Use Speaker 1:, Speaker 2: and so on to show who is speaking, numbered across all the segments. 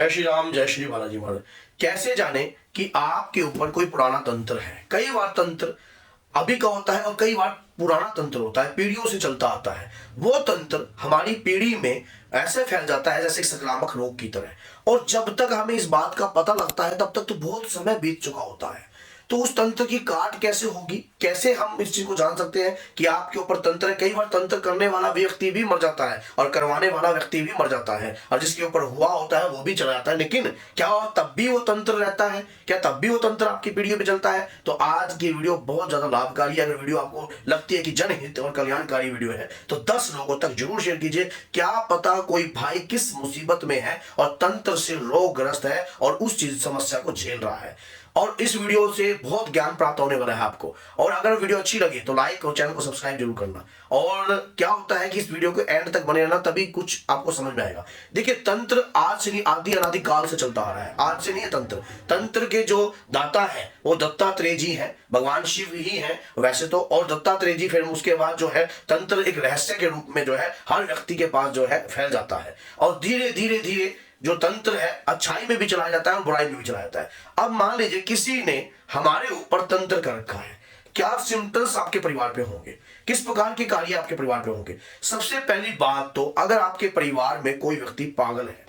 Speaker 1: जय श्री राम, जय श्री बालाजी महाराज। कैसे जाने कि आपके ऊपर कोई पुराना तंत्र है? कई बार तंत्र अभी का होता है और कई बार पुराना तंत्र होता है, पीढ़ियों से चलता आता है। वो तंत्र हमारी पीढ़ी में ऐसे फैल जाता है जैसे संक्रामक रोग की तरह, और जब तक हमें इस बात का पता लगता है तब तक तो बहुत समय बीत चुका होता है। तो उस तंत्र की काट कैसे होगी, कैसे हम इस चीज को जान सकते हैं कि आपके ऊपर तंत्र है? कई बार तंत्र करने वाला व्यक्ति भी मर जाता है और करवाने वाला व्यक्ति भी मर जाता है, और जिसके ऊपर हुआ होता है वो भी चला जाता है। लेकिन क्या तब भी वो तंत्र रहता है? क्या तब भी वो तंत्र आपकी पीढ़ी में चलता है? तो आज की वीडियो बहुत ज्यादा लाभकारी है। अगर वीडियो आपको लगती है कि जनहित और कल्याणकारी वीडियो है तो 10 लोगों तक जरूर शेयर कीजिए। क्या पता कोई भाई किस मुसीबत में है और तंत्र से रोगग्रस्त है और उस चीज समस्या को झेल रहा है, और इस वीडियो से बहुत ज्ञान प्राप्त होने वाला है आपको। और अगर वीडियो अच्छी लगी तो लाइक और चैनल को सब्सक्राइब जरूर करना। और क्या होता है कि इस वीडियो को एंड तक बने रहना, तभी कुछ आपको समझ में आएगा। देखिए, तंत्र आज से नहीं, आदि अनादि काल से चलता आ रहा है। आज से नहीं है तंत्र। तंत्र के जो दाता है वो दत्तात्रेय जी हैं, भगवान शिव ही हैं वैसे तो। और दत्तात्रेय जी, फिर उसके बाद जो है तंत्र एक रहस्य के रूप में जो है हर व्यक्ति के पास जो है फैल जाता है, और धीरे धीरे धीरे जो तंत्र है अच्छाई में भी चलाया जाता है और बुराई में भी चलाया जाता है। अब मान लीजिए किसी ने हमारे ऊपर तंत्र कर रखा है, क्या सिम्टम्स आपके परिवार पे होंगे, किस प्रकार के कार्य आपके परिवार पे होंगे? सबसे पहली बात तो, अगर आपके परिवार में कोई व्यक्ति पागल है,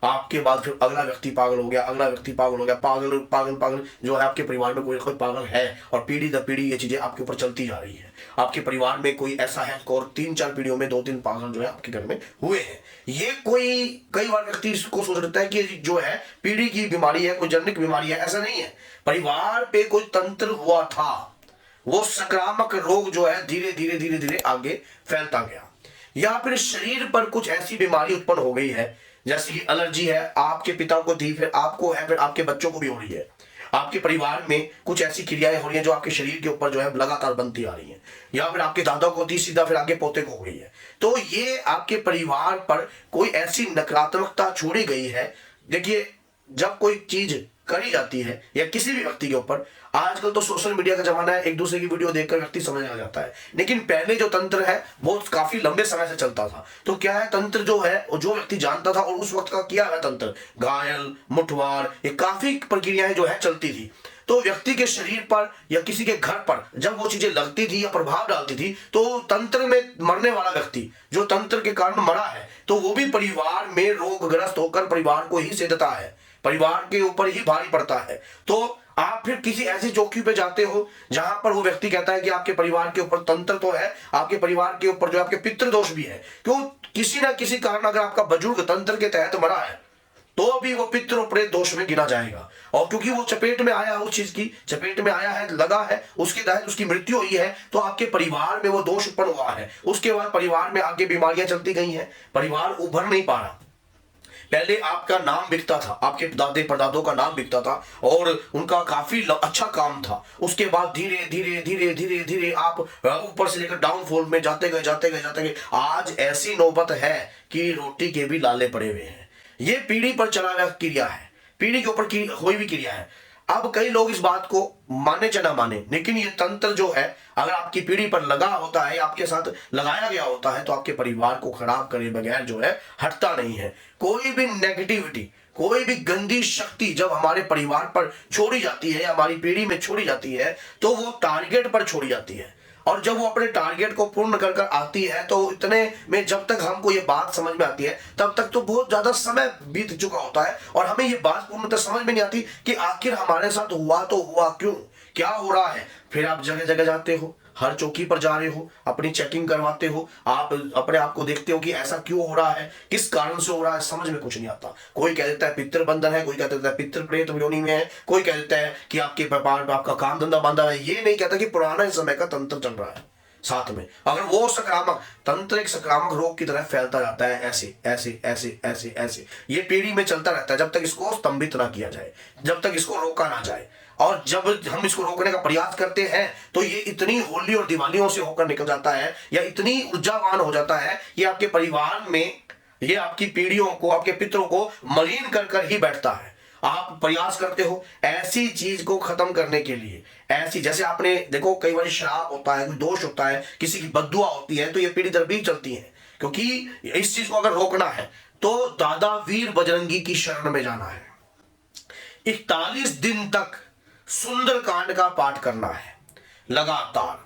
Speaker 1: आपके बाद फिर अगला व्यक्ति पागल हो गया, अगला व्यक्ति पागल हो गया, पागल पागल पागल जो है आपके परिवार में कोई पागल है, और पीढ़ी दर पीढ़ी ये चीजें आपके ऊपर चलती जा रही है। आपके परिवार में कोई ऐसा है और 3-4 पीढ़ियों में 2-3 पागल जो है आपके घर में हुए हैं। ये कोई कई बार व्यक्ति इसको सोच लेता है कि जो है पीढ़ी की बीमारी है, कोई जन्मिक बीमारी है। ऐसा नहीं है। परिवार पे कोई तंत्र हुआ था, वो संक्रामक रोग जो है धीरे धीरे धीरे धीरे आगे फैलता गया, या फिर शरीर पर कुछ ऐसी बीमारी उत्पन्न हो गई है, जैसे कि एलर्जी है, आपके पिता को थी, फिर आपको है, फिर आपके बच्चों को भी हो रही है। आपके परिवार में कुछ ऐसी क्रियाएं हो रही हैं जो आपके शरीर के ऊपर जो है लगातार बनती आ रही हैं, या फिर आपके दादा को थी सीधा, फिर आगे पोते को हो गई है। तो ये आपके परिवार पर कोई ऐसी नकारात्मकता छोड़ी गई है। देखिए, जब कोई चीज करी जाती है या किसी भी व्यक्ति के ऊपर, आजकल तो सोशल मीडिया का जमाना है, एक दूसरे की वीडियो देखकर व्यक्ति समझ आ जाता है। लेकिन पहले जो तंत्र है वो काफी लंबे समय से चलता था। तो क्या है, तंत्र जो है जो व्यक्ति जानता था और उस वक्त का किया है तंत्र, घायल, मुठवार, ये काफी प्रक्रियाएं जो है चलती थी। तो व्यक्ति के शरीर पर या किसी के घर पर जब वो चीजें लगती थी या प्रभाव डालती थी, तो तंत्र में मरने वाला व्यक्ति जो तंत्र के कारण मरा है, तो वो भी परिवार में रोगग्रस्त होकर परिवार को ही सेधता है, परिवार के ऊपर ही भारी पड़ता है। तो आप फिर किसी ऐसी चौकी पे जाते हो जहां पर वो व्यक्ति कहता है कि आपके परिवार के ऊपर तंत्र तो है, आपके परिवार के ऊपर जो आपके पितृदोष भी है। क्यों? किसी ना किसी कारण अगर आपका बुजुर्ग तंत्र के तहत मरा है तो भी वो पितृ और प्रेत दोष में गिना जाएगा। और क्योंकि वो चपेट में आया, उस चीज की चपेट में आया है, लगा है, उसके तहत उसकी मृत्यु हुई है, तो आपके परिवार में वो दोष उत्पन्न हुआ है। उसके बाद परिवार में आगे बीमारियां चलती गई हैं, परिवार उभर नहीं पा रहा। पहले आपका नाम बिकता था, आपके दादे परदादों का नाम बिकता था और उनका काफी अच्छा काम था। उसके बाद धीरे धीरे धीरे धीरे धीरे आप ऊपर से लेकर डाउनफॉल में जाते गए जाते गए जाते गए। आज ऐसी नौबत है कि रोटी के भी लाले पड़े हुए हैं। ये पीढ़ी पर चला हुआ क्रिया है, पीढ़ी के ऊपर कोई भी क्रिया है। अब कई लोग इस बात को माने चाहे ना माने, लेकिन ये तंत्र जो है अगर आपकी पीढ़ी पर लगा होता है, आपके साथ लगाया गया होता है, तो आपके परिवार को खराब करे बगैर जो है हटता नहीं है। कोई भी नेगेटिविटी, कोई भी गंदी शक्ति जब हमारे परिवार पर छोड़ी जाती है, हमारी पीढ़ी में छोड़ी जाती है, तो वो टारगेट पर छोड़ी जाती है। और जब वो अपने टारगेट को पूर्ण कर कर आती है, तो इतने में जब तक हमको ये बात समझ में आती है तब तक तो बहुत ज्यादा समय बीत चुका होता है, और हमें ये बात पूर्णतः समझ में नहीं आती कि आखिर हमारे साथ हुआ तो हुआ क्यों, क्या हो रहा है। फिर आप जगह जगह जाते हो, हर चौकी पर जा रहे हो, अपनी चेकिंग करवाते हो, आप अपने आप को देखते हो कि ऐसा क्यों हो रहा है, किस कारण से हो रहा है, समझ में कुछ नहीं आता। कोई कह देता है पितृ बंधन है, कोई कह देता है पितृ प्रेत योनि में है, कोई कह देता है कि आपके व्यापार में आपका काम धंधा बांधा है। ये नहीं कहता कि पुराना समय का तंत्र चल रहा है साथ में। अगर वो संक्रामक तंत्र एक संक्रामक रोग की तरह फैलता जाता है, ऐसे ऐसे ऐसे ऐसे ऐसे ये पीढ़ी में चलता रहता है, जब तक इसको स्तंभित ना किया जाए, जब तक इसको रोका ना जाए। और जब हम इसको रोकने का प्रयास करते हैं तो ये इतनी होली और दिवालियों से होकर निकल जाता है, या इतनी ऊर्जावान हो जाता है कि आपके परिवार में ये आपकी पीढ़ियों को, आपके पितरों को मलिन कर कर ही बैठता है। आप प्रयास करते हो ऐसी चीज को खत्म करने के लिए, ऐसी जैसे आपने देखो कई बार श्राप होता है, कोई दोष होता है, किसी की बद्दुआ होती है, तो ये पीढ़ी दर पीढ़ी चलती है। क्योंकि इस चीज को अगर रोकना है तो दादा वीर बजरंगी की शरण में जाना है। 41 दिन तक सुंदरकांड का पाठ करना है लगातार।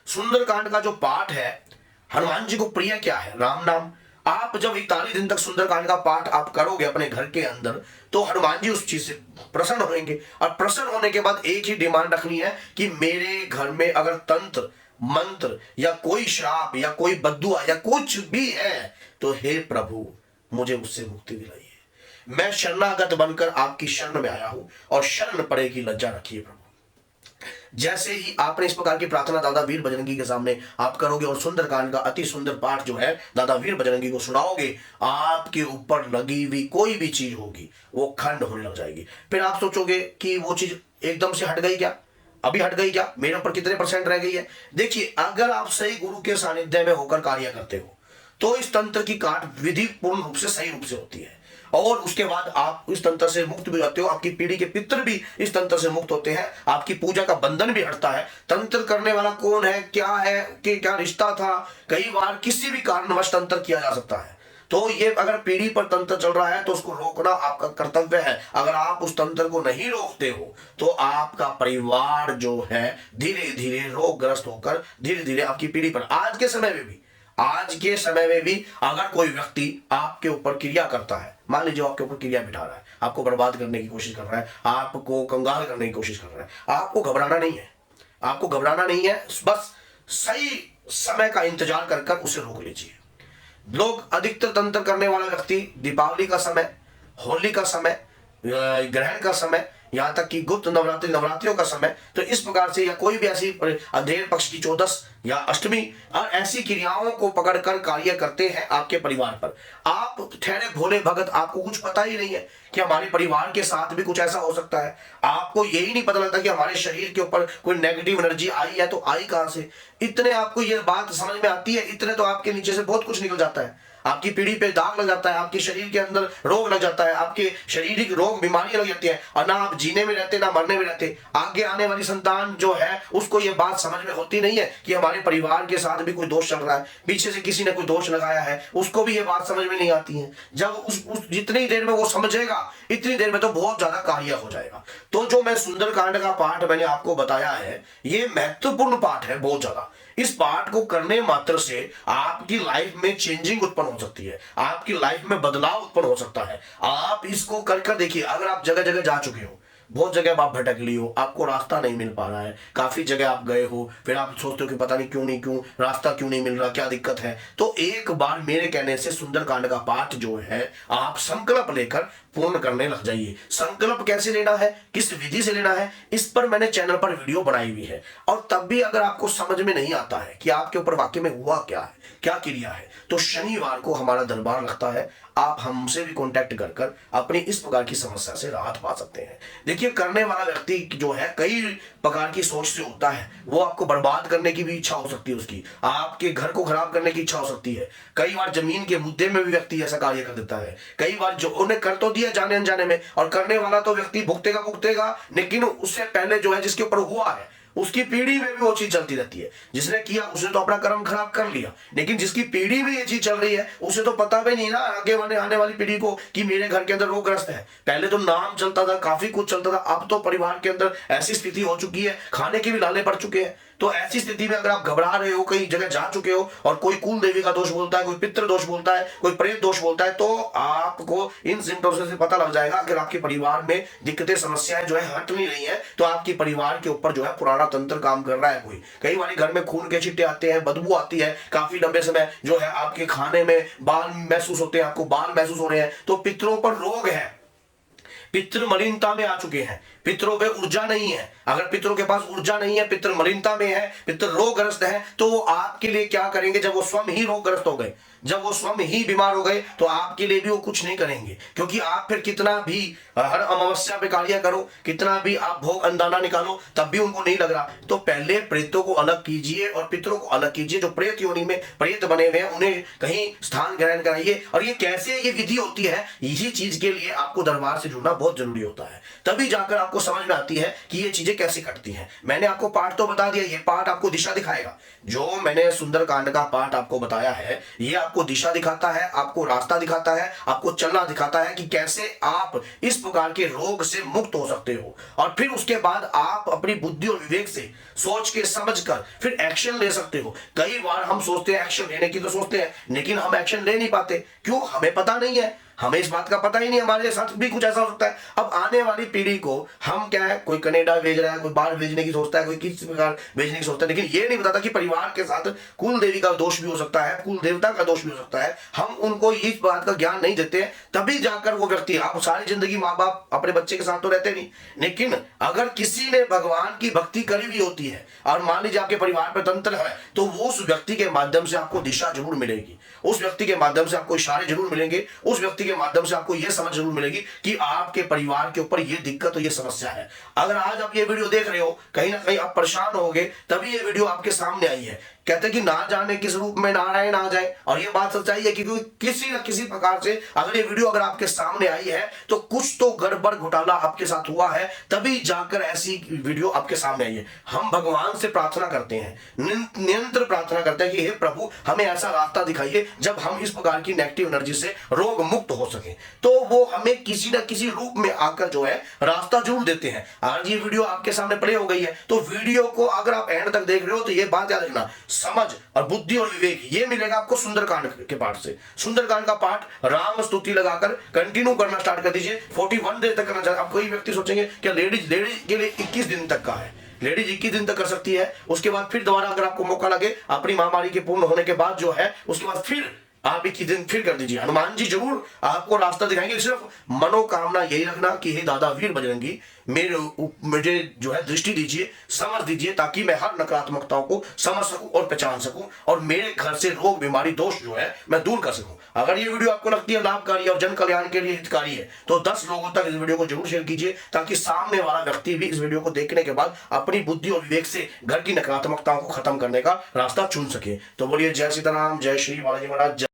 Speaker 1: सुंदरकांड का जो पाठ है, हनुमान जी को प्रिय क्या है? राम नाम। आप जब 41 दिन तक सुंदरकांड का पाठ आप करोगे अपने घर के अंदर, तो हनुमान जी उस चीज से प्रसन्न होंगे। और प्रसन्न होने के बाद एक ही डिमांड रखनी है कि मेरे घर में अगर तंत्र मंत्र या कोई श्राप या कोई बद्दुआ या कुछ भी है, तो हे प्रभु मुझे उससे मुक्ति दिलाइए। मैं शरणागत बनकर आपकी शरण में आया हूं, और शरण पड़े की लज्जा रखिए प्रभु। जैसे ही आपने इस प्रकार की प्रार्थना दादा वीर बजरंगी के सामने आप करोगे और सुंदरकांड का अति सुंदर पाठ जो है दादा वीर बजरंगी को सुनाओगे, आपके ऊपर लगी हुई कोई भी चीज होगी वो खंड होने लग जाएगी। फिर आप सोचोगे कि वो चीज एकदम से हट गई क्या, अभी हट गई क्या, मेरे ऊपर कितने % रह गई है? देखिए, अगर आप सही गुरु के सानिध्य में होकर कार्य करते हो तो इस तंत्र की काट विधि पूर्ण रूप से सही रूप से होती है, और उसके बाद आप इस तंत्र से मुक्त भी होते हो। आपकी पीढ़ी के पितृ भी इस तंत्र से मुक्त होते हैं, आपकी पूजा का बंधन भी हटता है। तंत्र करने वाला कौन है, क्या है, कि क्या रिश्ता था, कई बार किसी भी कारणवश तंत्र किया जा सकता है। तो ये अगर पीढ़ी पर तंत्र चल रहा है तो उसको रोकना आपका कर्तव्य है। अगर आप उस तंत्र को नहीं रोकते हो तो आपका परिवार जो है धीरे धीरे रोगग्रस्त होकर धीरे धीरे आपकी पीढ़ी पर, आज के समय में भी अगर कोई व्यक्ति आपके ऊपर क्रिया करता है, मान लीजिए आपके ऊपर क्रिया बिठा रहा है, आपको बर्बाद करने की कोशिश कर रहा है, आपको कंगाल करने की कोशिश कर रहा है, आपको घबराना नहीं है, बस सही समय का इंतजार कर उसे रोक लीजिए। लोग अधिकतर तंत्र करने वाला व्यक्ति दीपावली का समय, होली का समय, ग्रहण का समय, यहाँ तक कि गुप्त नवरात्रियों का समय, तो इस प्रकार से या कोई भी ऐसी अधेर पक्ष की 14 या अष्टमी और ऐसी क्रियाओं को पकड़कर कार्य करते हैं आपके परिवार पर। आप ठहरे भोले भगत, आपको कुछ पता ही नहीं है कि हमारे परिवार के साथ भी कुछ ऐसा हो सकता है। आपको यही नहीं पता लगता कि हमारे शरीर के ऊपर कोई नेगेटिव एनर्जी आई है तो आई कहां से। इतने आपको ये बात समझ में आती है, इतने तो आपके नीचे से बहुत कुछ निकल जाता है। आपकी पीढ़ी पे दाग लग जाता है, आपके शरीर के अंदर रोग लग जाता है, आपके शारीरिक रोग बीमारियां लग जाती है, और ना आप जीने में रहते ना मरने में रहते। आगे आने वाली संतान जो है उसको ये बात समझ में होती नहीं है कि हमारे परिवार के साथ भी कोई दोष चल रहा है, पीछे से किसी ने कोई दोष लगाया है, उसको भी ये बात समझ में नहीं आती है। जब उस जितनी देर में वो समझेगा इतनी देर में तो बहुत ज्यादा कार्य हो जाएगा। तो जो मैं सुंदरकांड का पाठ मैंने आपको बताया है, ये महत्वपूर्ण पाठ है बहुत ज्यादा। इस पाठ को करने मात्र से आपकी लाइफ में चेंजिंग उत्पन्न हो सकती है, आपकी लाइफ में बदलाव उत्पन्न हो सकता है। आप इसको कर देखिए। अगर आप जगह जगह जा चुके हो, बहुत जगह आप भटक ली हो, आपको रास्ता नहीं मिल पा रहा है, काफी जगह आप गए हो, फिर आप सोचते हो कि पता नहीं क्यों रास्ता क्यों नहीं मिल रहा, क्या दिक्कत है, तो एक बार मेरे कहने से सुंदरकांड का पाठ जो है आप संकल्प लेकर पूर्ण करने लग जाइए। संकल्प कैसे लेना है, किस विधि से लेना है, इस पर मैंने चैनल पर वीडियो बनाई हुई है। और तब भी अगर आपको समझ में नहीं आता है कि आपके ऊपर वाकई में हुआ क्या है, क्या क्रिया है, तो शनिवार को हमारा दरबार लगता है। आप हमसे भी कांटेक्ट कर अपनी इस प्रकार की समस्या से राहत पा सकते हैं। देखिए, करने वाला व्यक्ति जो है कई प्रकार की सोच से होता है। वो आपको बर्बाद करने की भी इच्छा हो सकती है, उसकी आपके घर को खराब करने की इच्छा हो सकती है। कई बार जमीन के मुद्दे में भी व्यक्ति ऐसा कार्य कर देता है। कई बार जो उन्हें कर तो दिया जाने अनजाने में, और करने वाला तो व्यक्ति भुगतेगा, लेकिन उससे पहले जो है जिसके ऊपर हुआ है उसकी पीढ़ी में भी वो चीज चलती रहती है। जिसने किया उसने तो अपना कर्म खराब कर लिया, लेकिन जिसकी पीढ़ी में ये चीज चल रही है उसे तो पता भी नहीं ना आगे आने वाली पीढ़ी को कि मेरे घर के अंदर रोगग्रस्त है। पहले तो नाम चलता था, काफी कुछ चलता था, अब तो परिवार के अंदर ऐसी स्थिति हो चुकी है, खाने के भी लाले पड़ चुके हैं। तो ऐसी स्थिति में अगर आप घबरा रहे हो, कई जगह जा चुके हो और कोई कुल देवी का दोष बोलता है, कोई पितृ दोष बोलता है, कोई प्रेत दोष बोलता है, तो आपको इन सिम्टम्स से पता लग जाएगा। अगर आपके परिवार में दिक्कतें समस्याएं जो है हट नहीं रही है, तो आपके परिवार के ऊपर जो है पुराना तंत्र काम कर रहा है कोई। कई बार घर में खून के छिट्टे आते हैं, बदबू आती है, काफी लंबे समय जो है आपके खाने में बाल महसूस होते हैं, आपको बाल महसूस हो रहे हैं, तो पितरों पर रोग है, पितृ मलिनता में आ चुके हैं, पितरों पे ऊर्जा नहीं है। अगर पितरों के पास ऊर्जा नहीं है, पितृ मलिनता में है, पितृ रोगग्रस्त है, तो वो आपके लिए क्या करेंगे? जब वो स्वयं ही रोगग्रस्त हो गए, जब वो स्वयं ही बीमार हो गए, तो आपके लिए भी वो कुछ नहीं करेंगे। क्योंकि आप फिर कितना भी हर अमावस्या पे कार्य करो, कितना भी आप भोग अंदाना निकालो, तब भी उनको नहीं लग रहा। तो पहले प्रेतों को अलग कीजिए और पितरों को अलग कीजिए। जो प्रेत योनि में प्रेत बने हुए हैं उन्हें कहीं स्थान ग्रहण कराइए। और ये कैसे ये विधि होती है, इसी चीज के लिए आपको दरबार से जुड़ना बहुत जरूरी होता है। तभी जाकर आपको समझ में आती है कि ये चीजें कैसे कटती हैं। मैंने आपको पाठ तो बता दिया, ये पाठ आपको दिशा दिखाएगा। जो मैंने सुंदरकांड का पाठ आपको बताया है, ये आपको दिशा दिखाता है, आपको रास्ता दिखाता है, आपको चलना दिखाता है कि कैसे आप इस प्रकार के रोग से मुक्त हो सकते हो। और फिर उसके बाद आप अपनी बुद्धि और विवेक से सोच के समझ कर फिर एक्शन ले सकते हो। कई बार हम सोचते हैं एक्शन लेने की तो सोचते हैं, लेकिन हम एक्शन ले नहीं पाते। क्यों? हमें पता नहीं है, हमें इस बात का पता ही नहीं, हमारे साथ भी कुछ ऐसा हो सकता है। अब आने वाली पीढ़ी को हम क्या है, कोई कनाडा भेज रहा है, कोई बाहर भेजने की सोचता है, कोई किसी प्रकार भेजने की सोचता है, लेकिन ये नहीं बताता कि परिवार के साथ कुल देवी का दोष भी हो सकता है, कुल देवता का दोष भी हो सकता है। हम उनको इस बात का ज्ञान नहीं देते हैं, तभी जाकर वो व्यक्ति, आप सारी जिंदगी माँ बाप अपने बच्चे के साथ तो रहते नहीं, लेकिन अगर किसी ने भगवान की भक्ति करी भी होती है और मान लीजिए आपके परिवार पर तंत्र है, तो वो उस व्यक्ति के माध्यम से आपको दिशा जरूर मिलेगी, उस व्यक्ति के माध्यम से आपको इशारे जरूर मिलेंगे, उस व्यक्ति के माध्यम से आपको समझ जरूर मिलेगी कि आपके परिवार के ऊपर ये दिक्कत और ये समस्या है। अगर आज आप ये वीडियो देख रहे हो, कहीं ना कहीं आप परेशान होगे, तभी ये वीडियो आपके सामने आई है। कहते हैं कि ना जाने किस रूप में नारायण आ जाए, और ये बात सच्चाई है कि किसी न किसी प्रकार से अगर ये वीडियो अगर आपके सामने आई है तो कुछ तो गड़बड़ घोटाला आपके साथ हुआ है, तभी जाकर ऐसी वीडियो आपके सामने आई है। हम भगवान से प्रार्थना करते हैं, निरंतर प्रार्थना करते हैं कि हे प्रभु हमें ऐसा रास्ता दिखाइए जब हम इस प्रकार की नेगेटिव एनर्जी से रोग मुक्त हो सके। तो वो हमें किसी न किसी रूप में आकर जो है रास्ता जरूर देते हैं। आज ये वीडियो आपके सामने प्ले हो गई है, तो वीडियो को अगर आप एंड तक देख रहे हो तो ये बात याद रखना, समझ और बुद्धि और विवेक ये मिलेगा आपको सुंदरकांड के पाठ से। सुंदरकांड का पाठ राम स्तुति लगाकर कंटिन्यू करना स्टार्ट कर दीजिए। 41 डेज तक करना चाहिए। आप कोई व्यक्ति सोचेंगे क्या लेडीज के लिए 21 दिन तक का है, लेडीज 21 दिन तक कर सकती है। उसके बाद फिर दोबारा अगर आपको मौका लगे अपनी महामारी के पूर्ण होने के बाद जो है, उसके बाद फिर आप 21 दिन फिर कर दीजिए। हनुमान जी जरूर आपको रास्ता दिखाएंगे। सिर्फ मनोकामना यही रखना कि हे दादा वीर बजरंगी मुझे जो है दृष्टि दीजिए, समझ दीजिए, ताकि मैं हर नकारात्मकताओं को समझ सकूं और पहचान सकूं, और मेरे घर से रोग बीमारी दोष जो है मैं दूर कर सकूं। अगर ये वीडियो आपको लगती है लाभकारी और जन कल्याण के लिए हितकारी है, तो 10 लोगों तक इस वीडियो को जरूर शेयर कीजिए, ताकि सामने वाला व्यक्ति भी इस वीडियो को देखने के बाद अपनी बुद्धि और विवेक से घर की नकारात्मकताओं को खत्म करने का रास्ता चुन सके। तो बोलिए जय सीताराम, जय श्री बालाजी महाराज।